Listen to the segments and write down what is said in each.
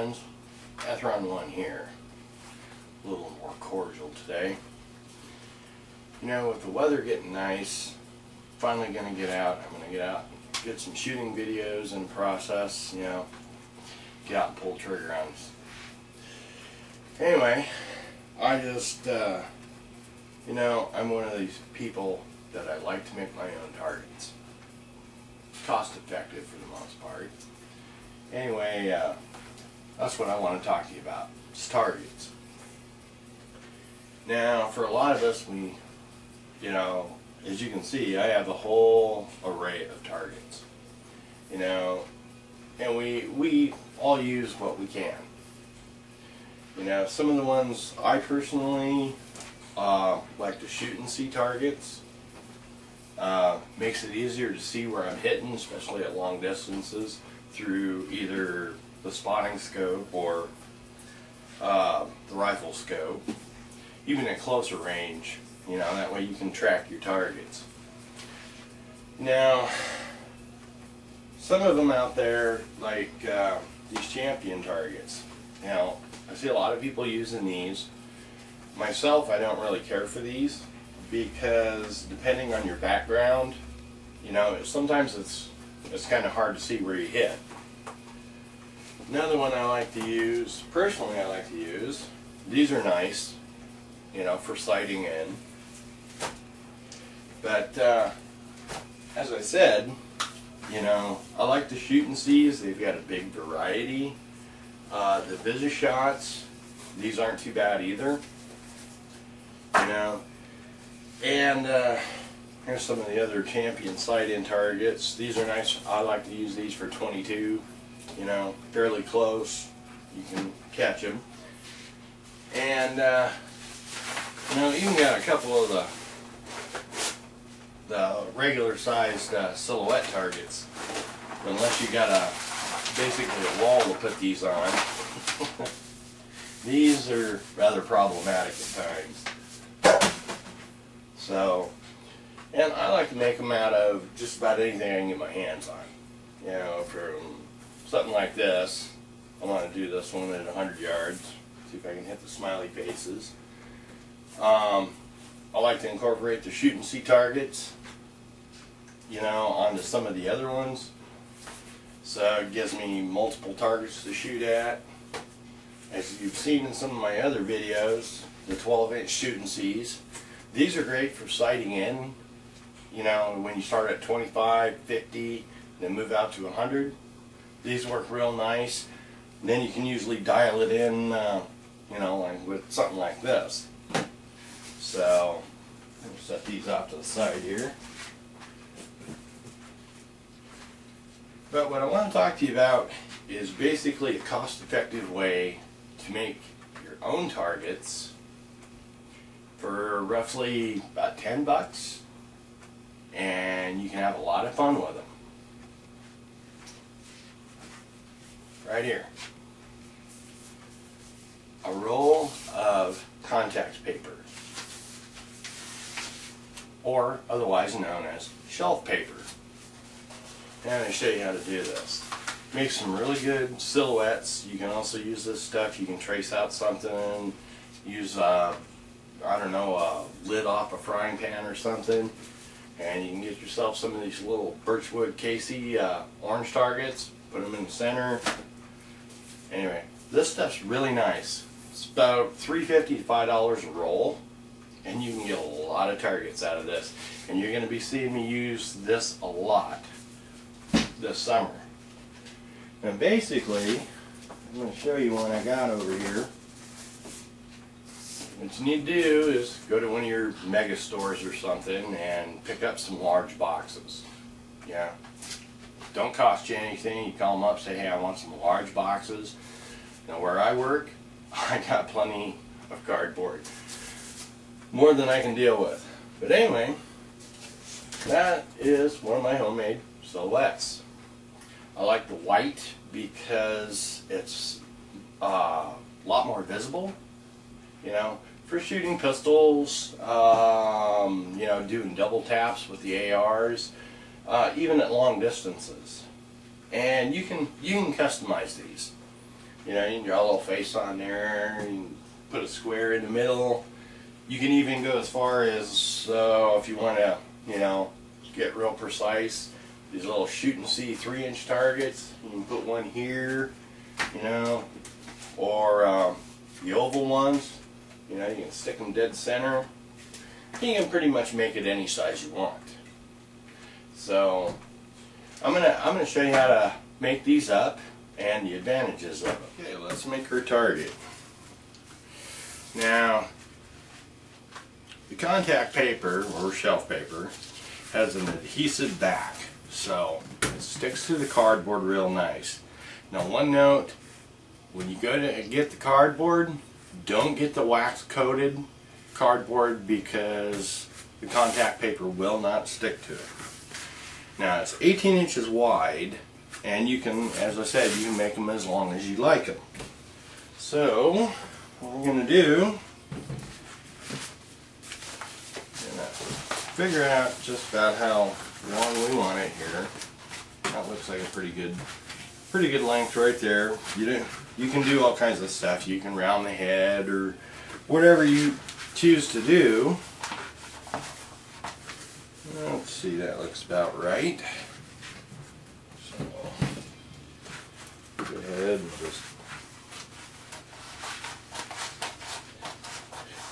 friends. Atheron One here. A little more cordial today. You know, with the weather getting nice, finally going to get out. I'm going to get out and get some shooting videos in the process, you know, get out and pull the trigger on. Anyway, I just, you know, I'm one of these people that I like to make my own targets. Cost effective for the most part. Anyway, that's what I want to talk to you about. It's targets. Now, for a lot of us, you know, as you can see, I have a whole array of targets. You know, and we all use what we can. You know, some of the ones I personally like to shoot and see targets. Makes it easier to see where I'm hitting, especially at long distances, through either the spotting scope or the rifle scope. Even at closer range, you know, that way you can track your targets. Now, some of them out there, like these champion targets. Now, I see a lot of people using these. Myself, I don't really care for these because depending on your background, you know, sometimes it's kind of hard to see where you hit. Another one I like to use, personally I like to use, these are nice, you know, for sighting in. But as I said, you know, I like to shoot and sees. They've got a big variety. The VisiShots, these aren't too bad either. You know, and here's some of the other champion sight-in targets. These are nice. I like to use these for 22. You know, fairly close. You can catch them. And you know, even got a couple of the regular-sized silhouette targets. Unless you got basically a wall to put these on. These are rather problematic at times. So, and I like to make them out of just about anything I can get my hands on. You know, from something like this, I want to do this one at 100 yards. See if I can hit the smiley faces. I like to incorporate the shoot and see targets, you know, onto some of the other ones. So it gives me multiple targets to shoot at. As you've seen in some of my other videos, the 12-inch shoot and sees. These are great for sighting in, you know, when you start at 25, 50, then move out to 100. These work real nice. And then you can usually dial it in, you know, like with something like this. So, we'll set these off to the side here. But what I want to talk to you about is basically a cost-effective way to make your own targets for roughly about 10 bucks, and you can have a lot of fun with them. Right here. A roll of contact paper, or otherwise known as shelf paper. And I'm going to show you how to do this. Make some really good silhouettes. You can also use this stuff. You can trace out something, use I don't know, a lid off a frying pan or something, and you can get yourself some of these little Birchwood Casey orange targets, put them in the center. Anyway, this stuff's really nice. It's about $3.50 to $5 a roll, and you can get a lot of targets out of this. And you're going to be seeing me use this a lot this summer. Now basically, I'm going to show you one I got over here. What you need to do is go to one of your mega stores or something and pick up some large boxes. Yeah. Don't cost you anything. You call them up, say, hey, I want some large boxes. Now where I work, I got plenty of cardboard. More than I can deal with. But anyway, that is one of my homemade silhouettes. I like the white because it's a lot more visible. You know, for shooting pistols, you know, doing double taps with the ARs, even at long distances. And you can customize these. You know, you can draw a little face on there, you can put a square in the middle. You can even go as far as, if you want to, you know, get real precise, these little shoot and see 3-inch targets. You can put one here, you know, or the oval ones. You know, you can stick them dead center. You can pretty much make it any size you want. So I'm gonna show you how to make these up and the advantages of it. Okay, let's make her target. Now, the contact paper or shelf paper has an adhesive back, so it sticks to the cardboard real nice. Now, one note: when you go to get the cardboard, don't get the wax coated cardboard because the contact paper will not stick to it. Now, it's 18 inches wide, and you can, as I said, you can make them as long as you like them. So what we're going to do is figure out just about how long we want it here. That looks like a pretty good length right there. You can do all kinds of stuff. You can round the head or whatever you choose to do. Let's see, that looks about right. So go ahead and just,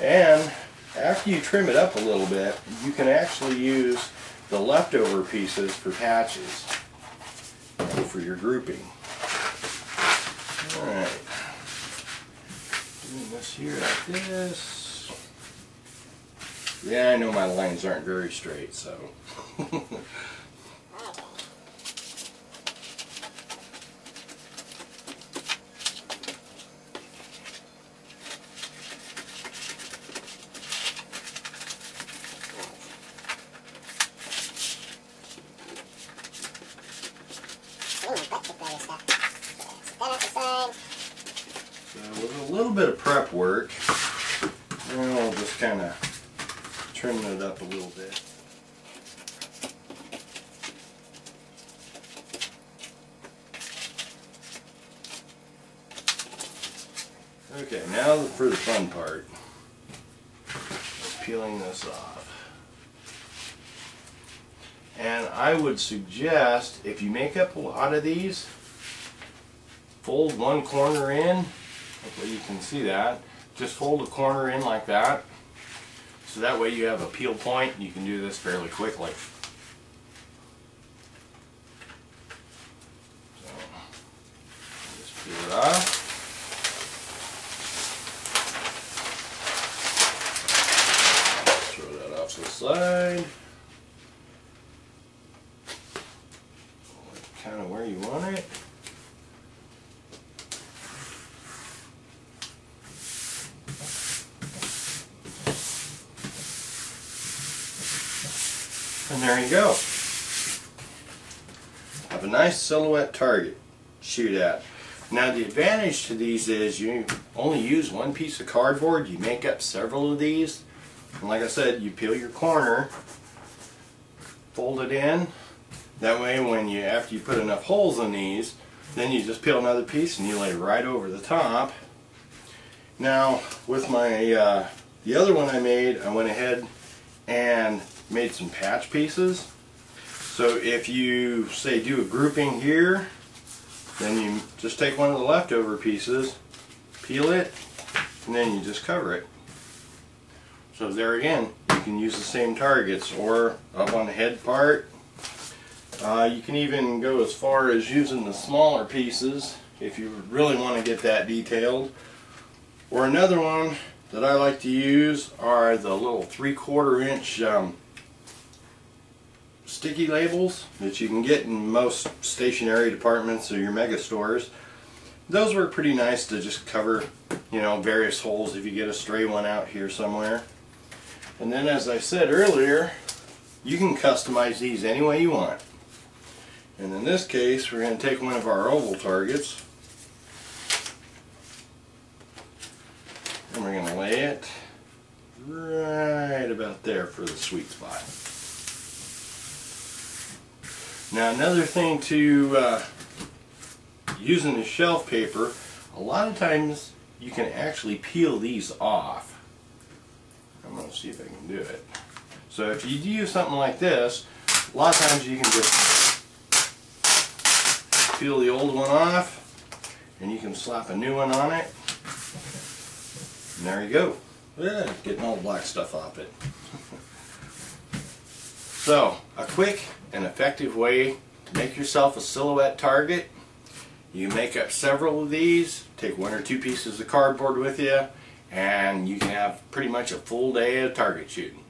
and after you trim it up a little bit, you can actually use the leftover pieces for patches and for your grouping. Alright, doing this here like this. Yeah, I know my lines aren't very straight, so. So with a little bit of prep work, then we'll just kind of trim it up a little bit. Okay, now for the fun part. Peeling this off. And I would suggest, if you make up a lot of these, fold one corner in. Hopefully you can see that. Just fold a corner in like that. So that way you have a peel point and you can do this fairly quickly. So, just peel it off. Throw that off to the side. Kind of where you want it. And there you go. Have a nice silhouette target to shoot at. Now the advantage to these is you only use one piece of cardboard. You make up several of these. And like I said, you peel your corner, fold it in. That way after you put enough holes in these, then you just peel another piece and you lay it right over the top. Now with my the other one I made, I went ahead and made some patch pieces. So if you say do a grouping here, then you just take one of the leftover pieces, peel it, and then you just cover it. So there again, you can use the same targets, or up on the head part. You can even go as far as using the smaller pieces if you really want to get that detailed. Or another one that I like to use are the little 3/4 inch sticky labels that you can get in most stationery departments or your mega stores. Those work pretty nice to just cover, you know, various holes if you get a stray one out here somewhere. And then, as I said earlier, you can customize these any way you want. And in this case, we're going to take one of our oval targets and we're going to lay it right about there for the sweet spot. Now another thing to using the shelf paper, a lot of times you can actually peel these off. I'm going to see if I can do it. So if you do something like this, a lot of times you can just peel the old one off and you can slap a new one on it. And there you go. Yeah, getting all the black stuff off it. So, a quick and effective way to make yourself a silhouette target. You make up several of these, take 1 or 2 pieces of cardboard with you, and you can have pretty much a full day of target shooting.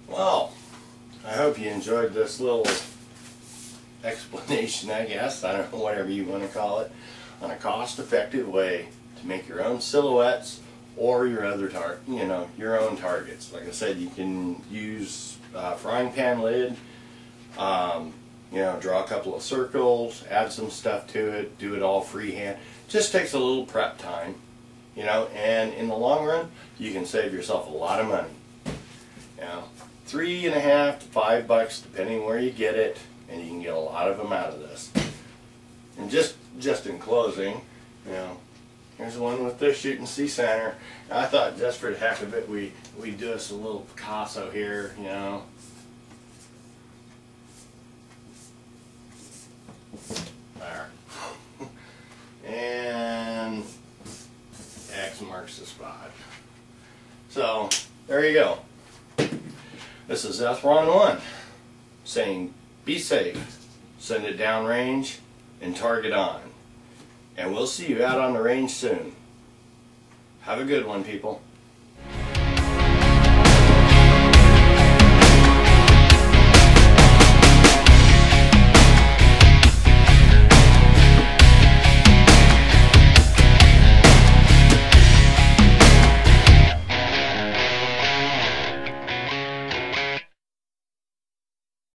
Well, I hope you enjoyed this little explanation, I guess, I don't know, whatever you want to call it, on a cost-effective way to make your own silhouettes or your other your own targets. Like I said, you can use frying pan lid, draw a couple of circles, add some stuff to it, do it all freehand. Just takes a little prep time, and in the long run, you can save yourself a lot of money. $3.50 to $5, depending where you get it, and you can get a lot of them out of this. And just in closing, here's one with the Shooting Sea Center. I thought just for the heck of it, we do us a little Picasso here, There. And X marks the spot. So, there you go. This is Ethron1 saying, be safe, send it downrange, and target on. And we'll see you out on the range soon. Have a good one, people.